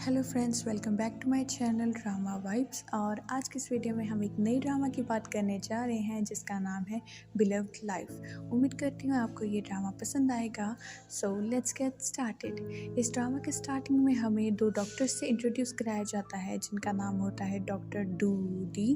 Hello friends, welcome back to my channel drama vibes. और आज की इस वीडियो में हम एक नई ड्रामा की बात करने जा रहे हैं जिसका नाम है बिलव्ड लाइफ। उम्मीद करती हूँ आपको ये ड्रामा पसंद आएगा। So let's get started. इस ड्रामा के स्टार्टिंग में हमें दो डॉक्टर्स से इंट्रोड्यूस कराया जाता है जिनका नाम होता है डॉक्टर डूडी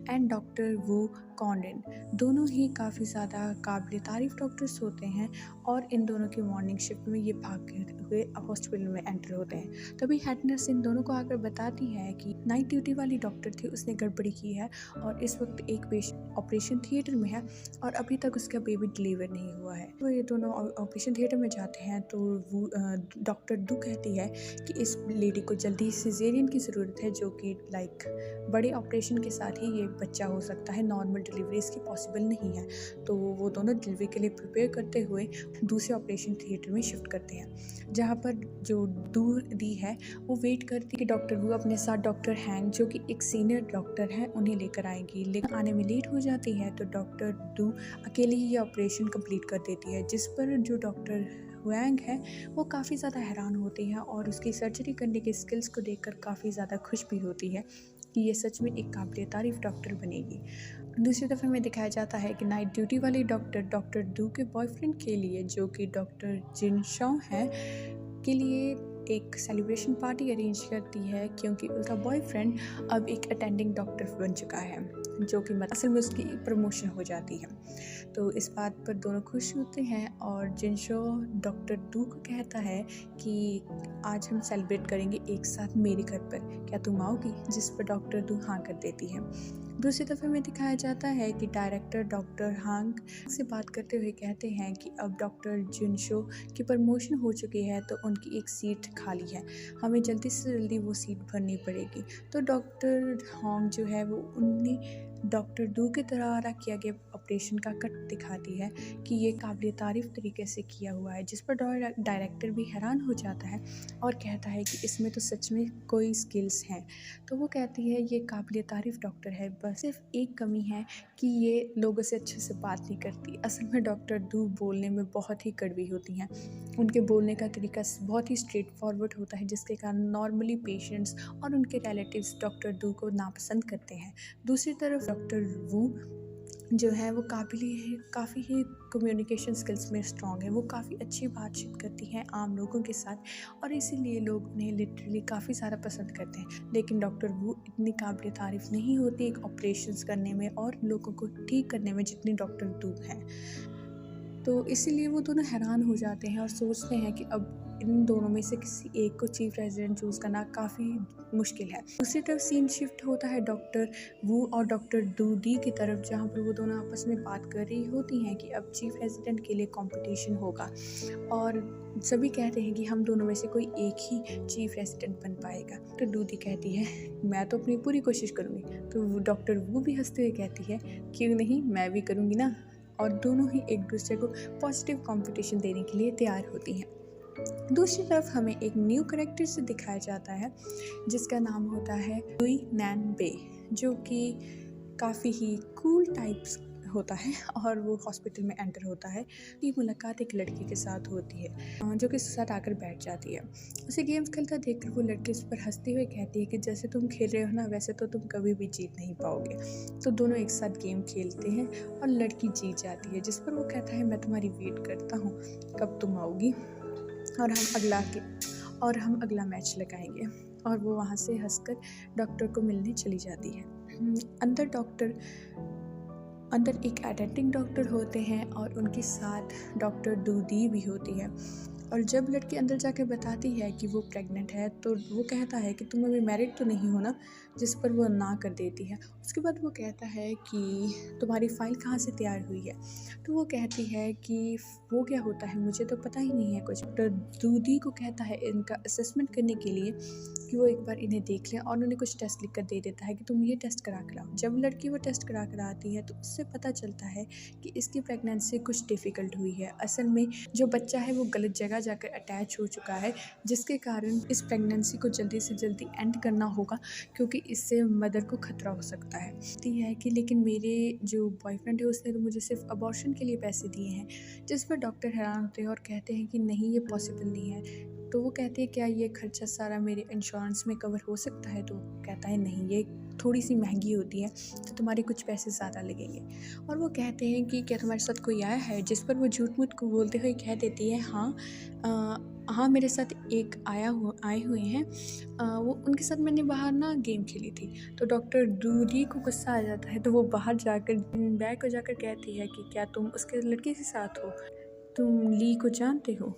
एंड डॉक्टर वू कॉन्डेन। दोनों ही काफ़ी ज़्यादा काबिल तारीफ डॉक्टर्स होते हैं और इन दोनों की मॉर्निंग शिफ्ट में ये भागते हुए हॉस्पिटल में एंटर होते हैं। तभी हेड नर्स इन दोनों को आकर बताती है कि नाइट ड्यूटी वाली डॉक्टर थी, उसने गड़बड़ी की है और इस वक्त एक पेशेंट ऑपरेशन थिएटर में है और अभी तक उसका बेबी डिलीवर नहीं हुआ है। तो ये दोनों ऑपरेशन थिएटर में जाते हैं तो वो डॉक्टर डू कहती है कि इस लेडी को जल्दी सिजेरियन की ज़रूरत है, जो कि बड़े ऑपरेशन के साथ ही ये बच्चा हो सकता है, नॉर्मल डिलीवरी इसकी पॉसिबल नहीं है। तो वो दोनों डिलीवरी के लिए प्रिपेयर करते हुए दूसरे ऑपरेशन थिएटर में शिफ्ट करते हैं, जहाँ पर जो डू दी है वो वेट करती कि डॉक्टर वू अपने साथ डॉक्टर हैंग, जो कि एक सीनियर डॉक्टर हैं, उन्हें लेकर आएंगी। लेकिन आने में लेट हो जाती है तो डॉक्टर डू अकेले ही ये ऑपरेशन कंप्लीट कर देती है, जिस पर जो डॉक्टर हुएंग है वो काफ़ी ज़्यादा हैरान होती है और उसकी सर्जरी करने के स्किल्स को देखकर काफ़ी ज़्यादा खुश भी होती है कि ये सच में एक काबिल तारीफ डॉक्टर बनेगी। दूसरी तरफ हमें दिखाया जाता है कि नाइट ड्यूटी वाली डॉक्टर डू के बॉयफ्रेंड के लिए, जो कि डॉक्टर जिन शॉ है, के लिए एक सेलिब्रेशन पार्टी अरेंज करती है, क्योंकि उसका बॉयफ्रेंड अब एक अटेंडिंग डॉक्टर बन चुका है, जो कि असल में उसकी प्रमोशन हो जाती है। तो इस बात पर दोनों खुश होते हैं और जिनशो डॉक्टर डू को कहता है कि आज हम सेलिब्रेट करेंगे एक साथ मेरे घर पर, क्या तुम आओगी? जिस पर डॉक्टर डू हाँ कर देती है। दूसरी तरफ हमें दिखाया जाता है कि डायरेक्टर डॉक्टर हांग से बात करते हुए कहते हैं कि अब डॉक्टर जिनशो की प्रमोशन हो चुकी है तो उनकी एक सीट खाली है, हमें जल्दी से जल्दी वो सीट भरनी पड़ेगी। तो डॉक्टर हांग जो है वो उन्हें डॉक्टर डू के द्वारा किया गया ऑपरेशन का कट दिखाती है कि ये काबिल तारीफ तरीके से किया हुआ है, जिस पर डायरेक्टर भी हैरान हो जाता है और कहता है कि इसमें तो सच में कोई स्किल्स हैं। तो वो कहती है ये काबिल तारीफ डॉक्टर है, बस सिर्फ एक कमी है कि ये लोगों से अच्छे से बात नहीं करती। असल में डॉक्टर डू बोलने में बहुत ही कड़वी होती हैं, उनके बोलने का तरीका बहुत ही स्ट्रेट फॉरवर्ड होता है, जिसके कारण नॉर्मली पेशेंट्स और उनके रिलेटिव्स डॉक्टर डू को नापसंद करते हैं। दूसरी तरफ डॉक्टर वू जो है वो काफ़ी ही कम्युनिकेशन स्किल्स में स्ट्रॉन्ग है, वो काफ़ी अच्छी बातचीत करती हैं आम लोगों के साथ और इसीलिए लोग उन्हें लिटरली काफ़ी सारा पसंद करते हैं। लेकिन डॉक्टर वू इतनी काबिल तारीफ़ नहीं होती एक ऑपरेशंस करने में और लोगों को ठीक करने में जितनी डॉक्टर डू हैं। तो इसीलिए वो दोनों हैरान हो जाते हैं और सोचते हैं कि अब इन दोनों में से किसी एक को चीफ रेजिडेंट चूज़ करना काफ़ी मुश्किल है। दूसरी तरफ सीन शिफ्ट होता है डॉक्टर वू और डॉक्टर डूडी की तरफ, जहाँ पर वो दोनों आपस में बात कर रही होती हैं कि अब चीफ रेजिडेंट के लिए कंपटीशन होगा और सभी कहते हैं कि हम दोनों में से कोई एक ही चीफ रेजिडेंट बन पाएगा। तो डूडी कहती है मैं तो अपनी पूरी कोशिश करूँगी। तो डॉक्टर वू भी हंसते हुए कहती है क्यों नहीं, मैं भी करूँगी ना। और दोनों ही एक दूसरे को पॉजिटिव कंपटीशन देने के लिए तैयार होती हैं। दूसरी तरफ हमें एक न्यू कैरेक्टर से दिखाया जाता है जिसका नाम होता है लुई नैन बे, जो कि काफ़ी ही कूल टाइप्स होता है और वो हॉस्पिटल में एंटर होता है। ये मुलाकात एक लड़की के साथ होती है जो कि उसके साथ आकर बैठ जाती है। उसे गेम्स खेलता देखकर वो लड़की उस पर हंसते हुए कहती है कि जैसे तुम खेल रहे हो ना, वैसे तो तुम कभी भी जीत नहीं पाओगे। तो दोनों एक साथ गेम खेलते हैं और लड़की जीत जाती है, जिस पर वो कहता है मैं तुम्हारी वेट करता हूँ, कब तुम आओगी और हम अगला मैच लगाएंगे। और वो वहाँ से हंसकर डॉक्टर को मिलने चली जाती है। अंदर एक अटेंडिंग डॉक्टर होते हैं और उनके साथ डॉक्टर डूडी भी होती है। और जब लड़की अंदर जाके बताती है कि वो प्रेग्नेंट है तो वो कहता है कि तुम अभी मैरिड तो नहीं हो ना, जिस पर वो ना कर देती है। उसके बाद वो कहता है कि तुम्हारी फ़ाइल कहाँ से तैयार हुई है? तो वो कहती है कि वो क्या होता है, मुझे तो पता ही नहीं है कुछ। डॉक्टर दूधी को कहता है इनका असेसमेंट करने के लिए कि वो एक बार इन्हें देख लें और उन्हें कुछ टेस्ट लिख कर दे देता है कि तुम ये टेस्ट करा कर आओ। जब लड़की वो टेस्ट करा कर आती है तो उससे पता चलता है कि इसकी प्रेगनेंसी कुछ डिफ़िकल्ट हुई है। असल में जो बच्चा है वो गलत जगह जाकर अटैच हो चुका है, जिसके कारण इस प्रेगनेंसी को जल्दी से जल्दी एंड करना होगा, क्योंकि इससे मदर को खतरा हो सकता है। है कि लेकिन मेरे जो बॉयफ्रेंड है उसने तो मुझे सिर्फ अबॉर्शन के लिए पैसे दिए हैं, जिस पर डॉक्टर हैरान होते हैं और कहते हैं कि नहीं, ये पॉसिबल नहीं है। तो वो कहती है क्या ये खर्चा सारा मेरे इंश्योरेंस में कवर हो सकता है? तो कहता है नहीं, ये थोड़ी सी महंगी होती है तो तुम्हारे कुछ पैसे ज़्यादा लगेंगे। और वो कहते हैं कि क्या तुम्हारे साथ कोई आया है? जिस पर वो झूठ मूठ को बोलते हुए कह देती है हाँ, हाँ मेरे साथ एक आए हुए हैं। वो उनके साथ मैंने बाहर ना गेम खेली थी। तो डॉक्टर दूरी को गुस्सा आ जाता है, तो वो बाहर जाकर बैग को जाकर कहती है कि क्या तुम उसके लड़के के साथ हो? तुम ली को जानते हो?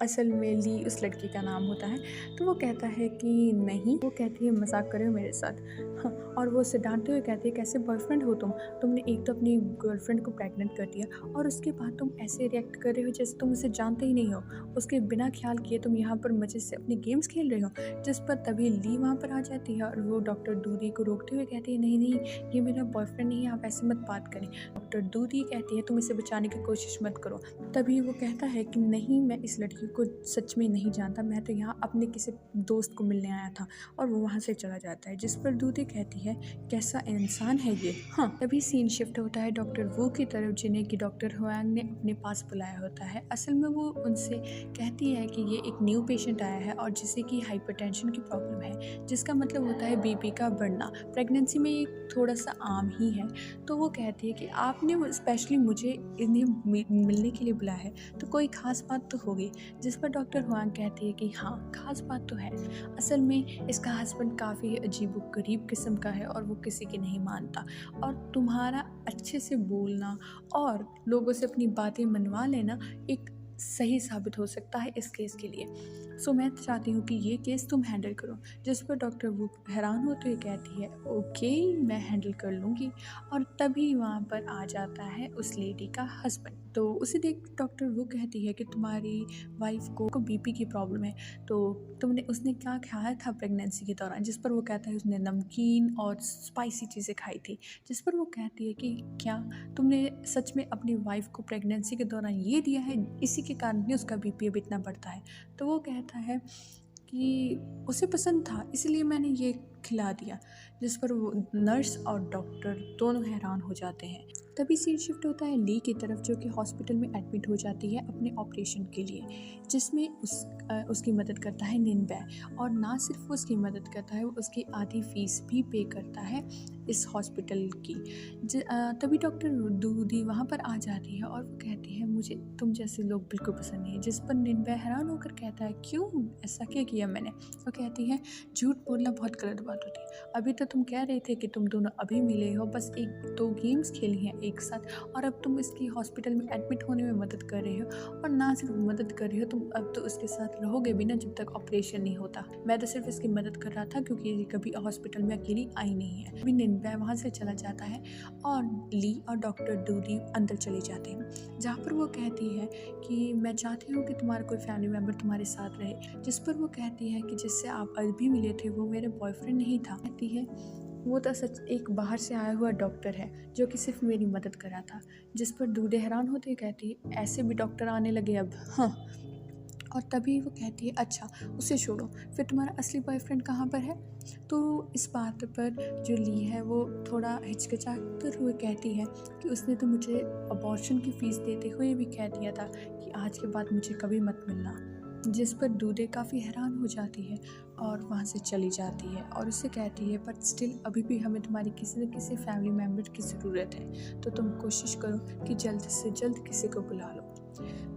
असल में ली उस लड़की का नाम होता है। तो वो कहता है कि नहीं। वो कहती है मज़ाक कर रहे हो मेरे साथ? हाँ, और वो उसे डाँटते हुए कहती है कैसे बॉयफ्रेंड हो तुम? तुमने एक तो अपनी गर्लफ्रेंड को प्रेग्नेंट कर दिया और उसके बाद तुम ऐसे रिएक्ट कर रहे हो जैसे तुम उसे जानते ही नहीं हो। उसके बिना ख्याल किए तुम यहाँ पर मज़े से अपने गेम्स खेल रहे हो। जिस पर तभी ली वहाँ पर आ जाती है और वो डॉक्टर दूरी को रोकते हुए कहती है नहीं, नहीं ये मेरा बॉयफ्रेंड नहीं है, आप ऐसे मत बात करें। डॉक्टर दूरी कहती है तुम इसे बचाने की कोशिश मत करो। तभी वो कहता है कि नहीं, मैं इस लड़की को सच में नहीं जानता, मैं तो यहाँ अपने किसी दोस्त को मिलने आया था। और वो वहाँ से चला जाता है, जिस पर दूधी कहती है कैसा इंसान है ये। हाँ, तभी सीन शिफ्ट होता है डॉक्टर वो की तरफ जिन्हें कि डॉक्टर हुआंग ने अपने पास बुलाया होता है। असल में वो उनसे कहती है कि ये एक न्यू पेशेंट आया है और जिसे कि हाइपरटेंशन की प्रॉब्लम है, जिसका मतलब होता है बीपी का बढ़ना। प्रेगनेंसी में ये थोड़ा सा आम ही है। तो वो कहती है कि आपने स्पेशली मुझे इन्हें मिलने के लिए बुलाया है, तो कोई ख़ास बात तो होगी। जिस पर डॉक्टर हुआंग कहती है कि हाँ, ख़ास बात तो है। असल में इसका हस्बैंड काफ़ी अजीबोगरीब किस्म का है और वो किसी की नहीं मानता। और तुम्हारा अच्छे से बोलना और लोगों से अपनी बातें मनवा लेना एक सही साबित हो सकता है इस केस के लिए। सो मैं चाहती हूँ कि ये केस तुम हैंडल करो। जिस पर डॉक्टर वो हैरान होते हुए कहती है ओके, मैं हैंडल कर लूँगी। और तभी वहाँ पर आ जाता है उस लेडी का हस्बैंड। तो उसे देख डॉक्टर वो कहती है कि तुम्हारी वाइफ को बीपी की प्रॉब्लम है, तो उसने क्या खाया था प्रेगनेंसी के दौरान? जिस पर वो कहता है उसने नमकीन और स्पाइसी चीज़ें खाई थी। जिस पर वो कहती है कि क्या तुमने सच में अपनी वाइफ को प्रेगनेंसी के दौरान ये दिया है, इसी के कारण ही उसका बीपी अब इतना बढ़ता है? तो वो कहता है कि उसे पसंद था इसलिए मैंने ये खिला दिया। जिस पर वो नर्स और डॉक्टर दोनों हैरान हो जाते हैं। तभी सीन शिफ्ट होता है ली की तरफ, जो कि हॉस्पिटल में एडमिट हो जाती है अपने ऑपरेशन के लिए, जिसमें उसकी मदद करता है निन्बे। और ना सिर्फ उसकी मदद करता है, वो उसकी आधी फीस भी पे करता है इस हॉस्पिटल की। तभी डॉक्टर दूधी वहाँ पर आ जाती है और वो कहती है मुझे तुम जैसे लोग बिल्कुल पसंद नहीं है। जिस पर निन्बे हैरान होकर कहता है क्यों, ऐसा क्या किया मैंने? वो कहती है झूठ बोलना बहुत गलत बात होती है। अभी तो तुम कह रहे थे कि तुम दोनों अभी मिले हो, बस एक दो गेम्स खेली हैं एक साथ, और अब तुम इसकी हॉस्पिटल में एडमिट होने में मदद कर रहे हो। और ना सिर्फ मदद कर रहे हो, तुम अब तो उसके साथ रहोगे भी ना जब तक ऑपरेशन नहीं होता। मैं तो सिर्फ इसकी मदद कर रहा था क्योंकि ये कभी हॉस्पिटल में अकेली आई नहीं है। अभी निन्बे वहाँ से चला जाता है और ली और डॉक्टर दूधी अंदर चले जाते हैं, जहाँ पर वो कहती है कि मैं चाहती हूँ कि तुम्हारा कोई फैमिली मेम्बर तुम्हारे साथ रहे। जिस पर वो कहती है कि जिससे आप अभी मिले थे वो मेरे बॉयफ्रेंड नहीं था। कहती है वो तो सच एक बाहर से आया हुआ डॉक्टर है जो कि सिर्फ मेरी मदद कर रहा था। जिस पर दूधे हैरान होते कहती है ऐसे भी डॉक्टर आने लगे अब? हाँ। और तभी वो कहती है अच्छा उसे छोड़ो, फिर तुम्हारा असली बॉयफ्रेंड कहाँ पर है? तो इस बात पर जो ली है वो थोड़ा हिचकिचाते हुए कहती है कि उसने तो मुझे अबॉर्शन की फ़ीस देते हुए भी कह दिया था कि आज के बाद मुझे कभी मत मिलना। जिस पर दूधे काफ़ी हैरान हो जाती है और वहाँ से चली जाती है और उससे कहती है बट स्टिल अभी भी हमें तुम्हारी किसी न किसी फैमिली मेम्बर की ज़रूरत है, तो तुम कोशिश करो कि जल्द से जल्द किसी को बुला लो।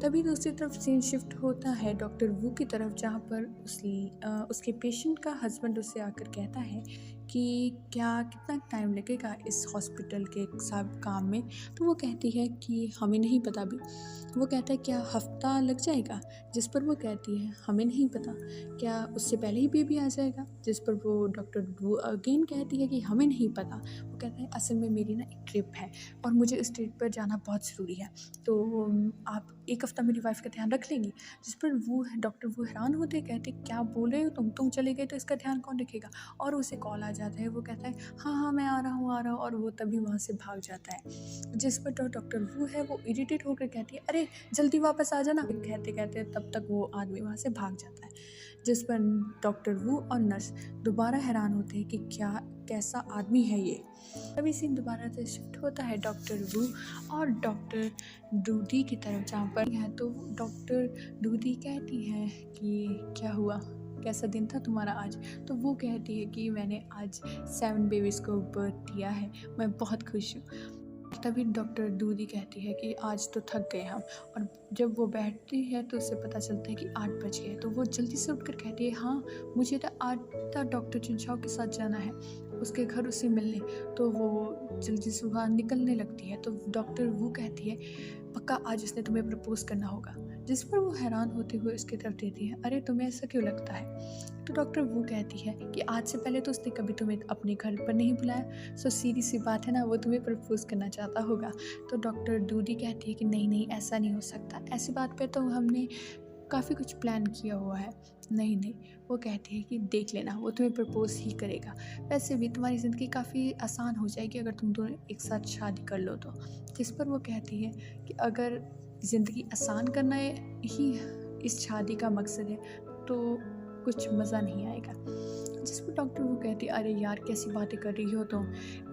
तभी दूसरी तरफ सीन शिफ्ट होता है डॉक्टर वू की तरफ, जहाँ पर उसके पेशेंट का हस्बैंड उससे आकर कहता है कि क्या कितना टाइम लगेगा इस हॉस्पिटल के सब काम में? तो वो कहती है कि हमें नहीं पता अभी। वो कहता है क्या हफ्ता लग जाएगा? जिस पर वो कहती है हमें नहीं पता, क्या उससे पहले ही बेबी आ जाएगा? जिस पर वो डॉक्टर वू अगेन कहती है कि हमें नहीं पता। वो कहता है असल में मेरी ना एक ट्रिप है और मुझे इस ट्रिप पर जाना बहुत ज़रूरी है, तो आप एक हफ़्ता मेरी वाइफ का ध्यान रख लेंगी? जिस पर वो डॉक्टर वो हैरान होते कहते क्या बोल रहे हो तुम चले गए तो इसका ध्यान कौन रखेगा? और उसे कॉल आ जाता है, वो कहता है हाँ हाँ मैं आ रहा हूँ और वो तभी वहाँ से भाग जाता है। जिस पर डॉक्टर वो है वो इरिटेट होकर कहती है अरे जल्दी वापस आ जाना। कहते कहते तब तक वो आदमी वहाँ से भाग जाता है। जिस पर डॉक्टर वू और नर्स दोबारा हैरान होते हैं कि क्या कैसा आदमी है ये। तभी सीन दोबारा से शिफ्ट होता है डॉक्टर वू और डॉक्टर दूधी की तरफ, जहाँ पर है तो डॉक्टर दूधी कहती है कि क्या हुआ, कैसा दिन था तुम्हारा आज। तो वो कहती है कि मैंने आज 7 बेबीज़ को बर्थ दिया है, मैं बहुत खुश हूँ। तभी डॉक्टर दूधी कहती है कि आज तो थक गए हम। और जब वो बैठती है तो उसे पता चलता है कि 8 बज गए। तो वो जल्दी से उठकर कहती है, हाँ मुझे तो आज तक डॉक्टर चिंचाओ के साथ जाना है, उसके घर उसे मिलने। तो वो जल्दी से वहाँ निकलने लगती है। तो डॉक्टर वो कहती है, पक्का आज उसने तुम्हें प्रपोज करना होगा। जिस पर वो हैरान होते हुए उसकी तरफ देती है, अरे तुम्हें ऐसा क्यों लगता है। तो डॉक्टर वो कहती है कि आज से पहले तो उसने कभी तुम्हें अपने घर पर नहीं बुलाया, सो सीधी सी बात है ना, वो तुम्हें प्रपोज करना चाहता होगा। तो डॉक्टर दूधी कहती है कि नहीं नहीं, ऐसा नहीं हो सकता, ऐसी बात पे तो हमने काफ़ी कुछ प्लान किया हुआ है। नहीं नहीं, वो कहती है कि देख लेना, वो तुम्हें प्रपोज ही करेगा। वैसे भी तुम्हारी ज़िंदगी काफ़ी आसान हो जाएगी अगर तुम दोनों एक साथ शादी कर लो तो। जिस पर वो कहती है कि अगर ज़िंदगी आसान करना ही इस शादी का मकसद है तो कुछ मज़ा नहीं आएगा। जिस पर डॉक्टर वो कहती है, अरे यार कैसी बातें कर रही हो तुम,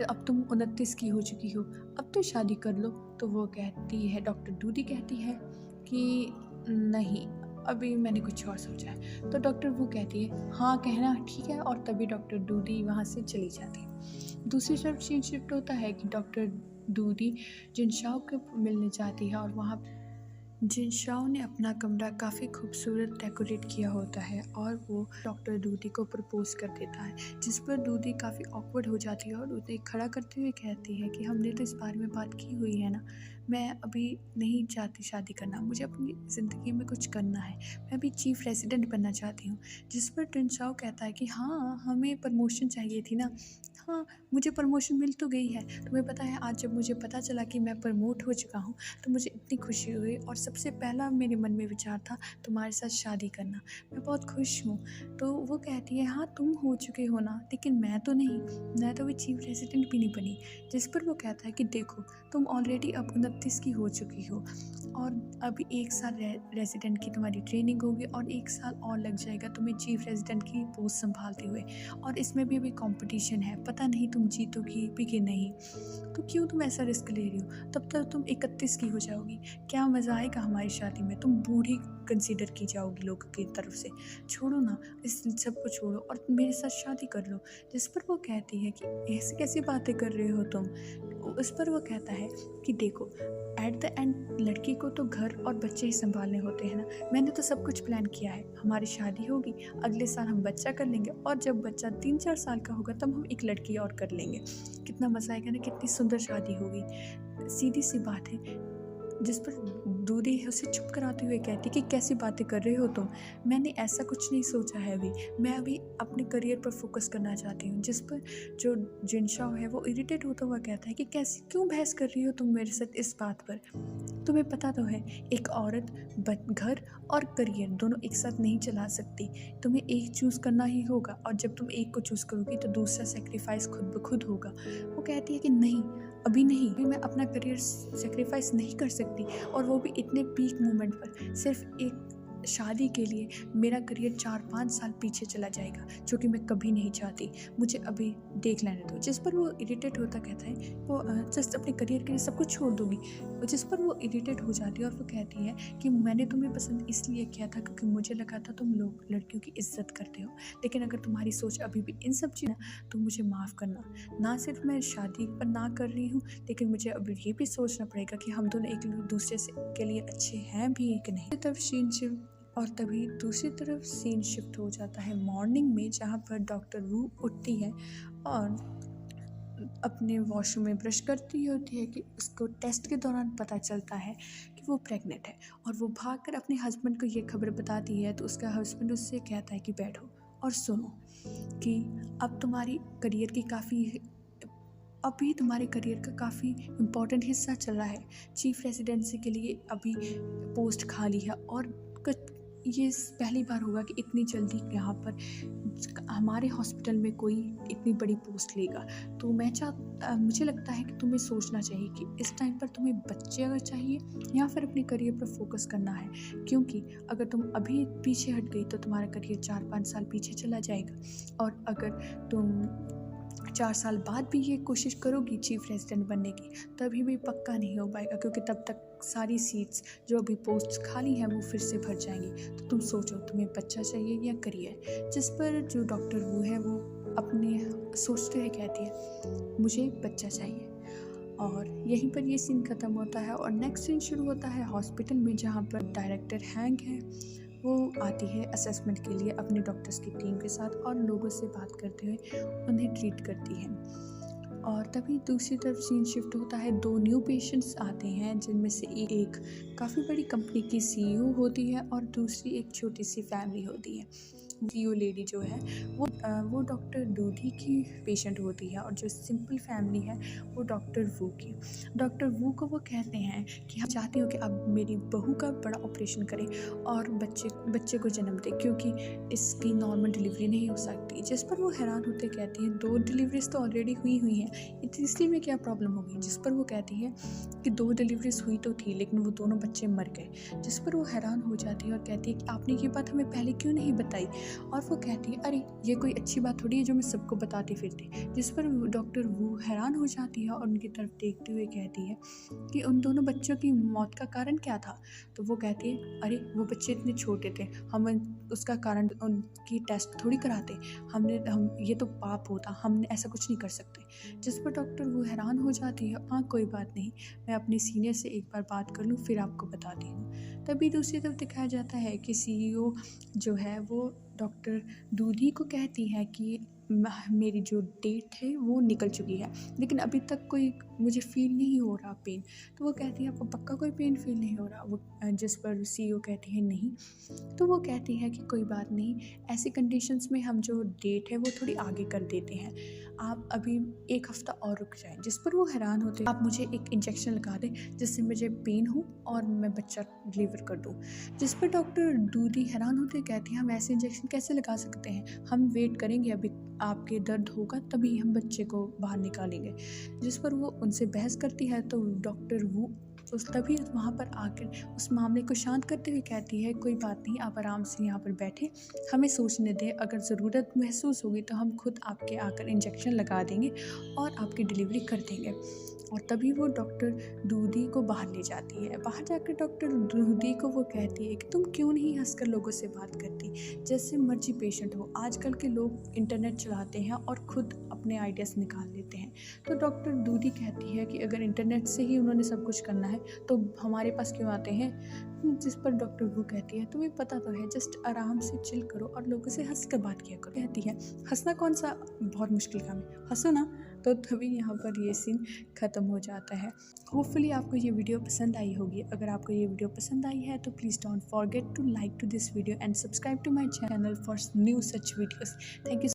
अब तुम 29 की हो चुकी हो, अब तो शादी कर लो। तो वो कहती है, डॉक्टर दूधी कहती है कि नहीं, अभी मैंने कुछ और सोचा है। तो डॉक्टर वो कहती है, हाँ कहना ठीक है। और तभी डॉक्टर दूधी वहाँ से चली जाती है। दूसरी तरफ सीन शिफ्ट होता है कि डॉक्टर दूधी जिनशाओ को मिलने जाती है और वहाँ जिनशाओ ने अपना कमरा काफ़ी खूबसूरत डेकोरेट किया होता है और वो डॉक्टर दूधी को प्रपोज कर देता है। जिस पर दूधी काफ़ी ऑकवर्ड हो जाती है और उसे खड़ा करते हुए कहती है कि हमने तो इस बारे में बात की हुई है ना, मैं अभी नहीं चाहती शादी करना, मुझे अपनी ज़िंदगी में कुछ करना है, मैं अभी चीफ रेजिडेंट बनना चाहती हूँ। जिस पर जिनशाओ कहता है कि हाँ हमें प्रमोशन चाहिए थी ना, हाँ मुझे प्रमोशन मिल तो गई है। तुम्हें पता है आज जब मुझे पता चला कि मैं प्रमोट हो चुका हूँ तो मुझे इतनी खुशी हुई और सबसे पहला मेरे मन में विचार था तुम्हारे साथ शादी करना, मैं बहुत खुश हूँ। तो वो कहती है, हाँ तुम हो चुके हो ना, लेकिन मैं तो नहीं, मैं तो अभी चीफ रेजिडेंट भी नहीं बनी। जिस पर वो कहता है कि देखो तुम ऑलरेडी अब 29 की हो चुकी हो और अभी 1 साल रेजिडेंट की तुम्हारी ट्रेनिंग होगी और 1 साल और लग जाएगा तुम्हें चीफ रेजिडेंट की पोस्ट संभालते हुए, और इसमें भी अभी कंपटीशन है, पता नहीं तुम जीतोगी भी कि नहीं। तो क्यों तुम ऐसा रिस्क ले रही हो, तब तक तुम 31 की हो जाओगी, क्या मज़ा आएगा हमारी शादी में, तुम बूढ़ी कंसीडर की जाओगी लोगों की तरफ से। छोड़ो ना, इस सब को छोड़ो और मेरे साथ शादी कर लो। जिस पर वो कहती है कि ऐसी कैसी बातें कर रहे हो तुम। उस पर वो कहता है कि देखो एट द एंड लड़की को तो घर और बच्चे ही संभालने होते हैं ना, मैंने तो सब कुछ प्लान किया है, हमारी शादी होगी, अगले साल हम बच्चा कर लेंगे और जब बच्चा 3-4 साल का होगा तब हम एक लड़की और कर लेंगे। कितना मज़ा आएगा ना, कितनी सुंदर शादी होगी, सीधी सी बात है। जिस पर दूधी उसे चुप कराते हुए कहती कि कैसी बातें कर रहे हो तुम, मैंने ऐसा कुछ नहीं सोचा है अभी, मैं अभी अपने करियर पर फोकस करना चाहती हूँ। जिस पर जो जिनशाओ है वो इरिटेट होता हुआ कहता है कि कैसी क्यों बहस कर रही हो तुम मेरे साथ इस बात पर, तुम्हें पता तो है एक औरत घर और करियर दोनों एक साथ नहीं चला सकती, तुम्हें एक चूज़ करना ही होगा और जब तुम एक को चूज़ करोगी तो दूसरा सेक्रीफाइस खुद ब खुद होगा। वो कहती है कि नहीं अभी नहीं, अभी मैं अपना करियर सेक्रीफाइस नहीं कर सकती और वो भी इतने पीक मोमेंट पर। सिर्फ एक शादी के लिए मेरा करियर 4-5 साल पीछे चला जाएगा, जो कि मैं कभी नहीं चाहती, मुझे अभी देख लेने दो। जिस पर वो इरिटेट होता कहता है वो जस्ट अपने करियर के लिए सब कुछ छोड़ दूँगी। जिस पर वो इरिटेट हो जाती है और वो कहती है कि मैंने तुम्हें पसंद इसलिए किया था क्योंकि मुझे लगा था तुम लोग लड़कियों की इज्जत करते हो, लेकिन अगर तुम्हारी सोच अभी भी इन सब चीज़ तो मुझे माफ़ करना। ना सिर्फ मैं शादी पर ना कर रही हूँ, लेकिन मुझे अब ये भी सोचना पड़ेगा कि हम दोनों एक दूसरे से के लिए अच्छे हैं भी कि नहीं। तब सीन शिफ्ट और तभी दूसरी तरफ सीन शिफ्ट हो जाता है मॉर्निंग में, जहाँ पर डॉक्टर वू उठती है और अपने वॉशरूम में ब्रश करती होती है कि उसको टेस्ट के दौरान पता चलता है कि वो प्रेग्नेंट है और वो भागकर अपने हस्बैंड को ये खबर बताती है। तो उसका हस्बैंड उससे कहता है कि बैठो और सुनो कि अब तुम्हारी करियर की अभी तुम्हारे करियर का काफ़ी इम्पोर्टेंट हिस्सा चल रहा है, चीफ रेजिडेंसी के लिए अभी पोस्ट खाली है और ये पहली बार होगा कि इतनी जल्दी यहाँ पर हमारे हॉस्पिटल में कोई इतनी बड़ी पोस्ट लेगा। तो मुझे लगता है कि तुम्हें सोचना चाहिए कि इस टाइम पर तुम्हें बच्चे अगर चाहिए या फिर अपने करियर पर फोकस करना है, क्योंकि अगर तुम अभी पीछे हट गई तो तुम्हारा करियर 4-5 साल पीछे चला जाएगा। और अगर तुम 4 साल बाद भी ये कोशिश करोगी चीफ रेजिडेंट बनने की, तभी भी पक्का नहीं हो पाएगा, क्योंकि तब तक सारी सीट्स जो अभी पोस्ट्स खाली हैं वो फिर से भर जाएंगी। तो तुम सोचो, तुम्हें बच्चा चाहिए या करियर? जिस पर जो डॉक्टर वो है वो अपने सोचते हुए कहती है मुझे बच्चा चाहिए। और यहीं पर ये सीन ख़त्म होता है और नेक्स्ट सीन शुरू होता है हॉस्पिटल में, जहाँ पर डायरेक्टर हैंक है, वो आती है असेसमेंट के लिए अपने डॉक्टर्स की टीम के साथ और लोगों से बात करते हुए उन्हें ट्रीट करती है। और तभी दूसरी तरफ सीन शिफ्ट होता है, 2 न्यू पेशेंट्स आते हैं, जिनमें से एक काफ़ी बड़ी कंपनी की सीईओ होती है और दूसरी एक छोटी सी फैमिली होती है। सीईओ लेडी जो है वो डॉक्टर दूधी की पेशेंट होती है और जो सिंपल फैमिली है वो डॉक्टर वू की। डॉक्टर वू को वो कहते हैं कि हम चाहते हो कि आप मेरी बहू का बड़ा ऑपरेशन करें और बच्चे को जन्म दें, क्योंकि इसकी नॉर्मल डिलीवरी नहीं हो सकती। जिस पर वो हैरान होते कहती हैं 2 डिलीवरीज तो ऑलरेडी हुई हैं, तीसरी में क्या प्रॉब्लम होगी? जिस पर वो कहती है कि 2 डिलीवरीज हुई तो थी, लेकिन वो दोनों बच्चे मर गए। जिस पर वो हैरान हो जाती है और कहती है कि आपने ये बात हमें पहले क्यों नहीं बताई? और वो कहती है अरे ये कोई अच्छी बात थोड़ी है जो मैं सबको बताती फिरती। जिस पर डॉक्टर वो हैरान हो जाती है और उनकी तरफ देखते हुए कहती है कि उन दोनों बच्चों की मौत का कारण क्या था? तो वो कहती है अरे वो बच्चे इतने छोटे थे, हम उसका कारण उनकी टेस्ट थोड़ी कराते, हम ये तो पाप होता, हम ऐसा कुछ नहीं कर सकते। जिस पर डॉक्टर वो हैरान हो जाती है, हाँ कोई बात नहीं, मैं अपने सीनियर से एक बार बात कर लूँ फिर आपको बताती हूँ। तभी दूसरी तरफ दिखाया जाता है कि सीईओ जो है वो डॉक्टर दूधी को कहती है कि मेरी जो डेट है वो निकल चुकी है, लेकिन अभी तक कोई मुझे फ़ील नहीं हो रहा पेन। तो वो कहती है आपको पक्का कोई पेन फ़ील नहीं हो रहा? जिस पर सीईओ कहती है नहीं। तो वो कहती है कि कोई बात नहीं, ऐसी कंडीशंस में हम जो डेट है वो थोड़ी आगे कर देते हैं, आप अभी 1 हफ़्ता और रुक जाएं। जिस पर वो हैरान होते आप मुझे एक इंजेक्शन लगा दें जिससे मुझे पेन हो और मैं बच्चा डिलीवर कर दूँ। जिस पर डॉक्टर दूधी हैरान होते कहती हैं हम ऐसे इंजेक्शन कैसे लगा सकते हैं, हम वेट करेंगे, अभी आपके दर्द होगा तभी हम बच्चे को बाहर निकालेंगे। जिस पर वो उनसे बहस करती है तो डॉक्टर वो तभी वहाँ पर आकर उस मामले को शांत करते हुए कहती है कोई बात नहीं, आप आराम से यहाँ पर बैठे, हमें सोचने दें, अगर ज़रूरत महसूस होगी तो हम खुद आपके आकर इंजेक्शन लगा देंगे और आपकी डिलीवरी कर देंगे। और तभी वो डॉक्टर दूधी को बाहर ले जाती है। बाहर जाकर डॉक्टर दूधी को वो कहती है कि तुम क्यों नहीं हंसकर लोगों से बात करती, जैसे मर्जी पेशेंट हो। आजकल के लोग इंटरनेट चलाते हैं और खुद अपने आइडियाज़ निकाल लेते हैं। तो डॉक्टर दूधी कहती है कि अगर इंटरनेट से ही उन्होंने सब कुछ करना है तो हमारे पास क्यों आते हैं? जिस पर डॉक्टर वो कहती है तुम्हें पता तो है, जस्ट आराम से चिल करो और लोगों से हंस कर बात किया करो। कहती है हंसना कौन सा बहुत मुश्किल काम है, हंसो ना। तो तभी यहाँ पर ये सीन ख़त्म हो जाता है। होपफुली आपको ये वीडियो पसंद आई होगी। अगर आपको ये वीडियो पसंद आई है तो please don't forget to like to this video and subscribe to my channel for new such videos. Thank you.